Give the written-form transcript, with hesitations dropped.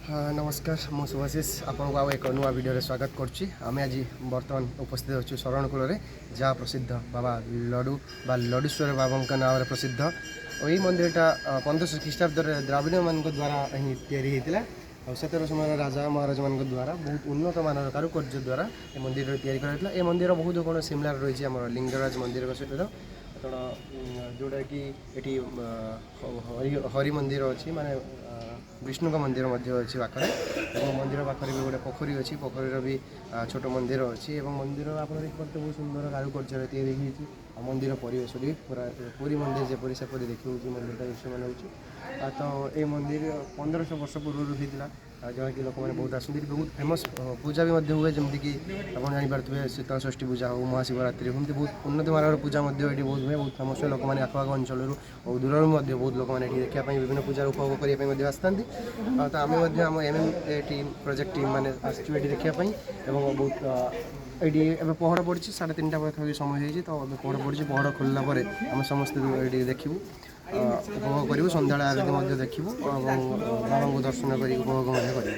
हाँ नमस्कार मु सुभाशीष आपको आउ एक नुआ वीडियो स्वागत करुच्ची आम आज बर्तमान उपस्थित अच्छे शरणकूल जहाँ प्रसिद्ध बाबा लडू बा लडूश्वर बाबा नाम प्रसिद्ध और यही मंदिरटा 1500 ख्रीष्टाब्द द्राविड़ मान द्वारा या से समय राजा महाराज मान द्वारा बहुत उन्नत मानर कारुकार्य द्वारा ये मंदिर या मंदिर बहुत कौन सिमलार रही है लिंगराज मंदिर सहित जोटा कि ये हरि मंदिर अच्छी माने विष्णु का मंदिर अच्छी पाखे मंदिर पाखे भी गोटे पोखरी अच्छी पोखरीर भी छोट मंदिर अच्छी मंदिर आप देखते बहुत सुंदर कारुकार्य या मंदिर परिवेश भी पूरा पूरी मंदिर जपरी सेपरी देखी मंदिर दृश्य मान हो तो ये मंदिर 1500 वर्ष पूर्व होता जहाँ कि लोक मैंने बहुत आसती बहुत फेमस पूजा भी हुए जमीक आप जापे शीतल षष्ठी पूजा हो महाशिवरात्रि हमती बहुत उन्नत मानर पूजा बहुत हुए बहुत फेमस लोक मैंने आखपाख अंचल और दूर बहुत लोक मैंने देखा विभिन्न पूजा उपभोग करने आसता तो आम आम एम प्रोजेक्ट टीम मैंने आसो देखापी बहुत ये पहड़ पड़ी 3:30 पाखापी समय होती तो पहड़ पड़ी पहड़ खोलला आम समस्ते देखू उपभोग करूँ सन्ध्या आरती देखू और बाबा को दर्शन कर उपभोग कर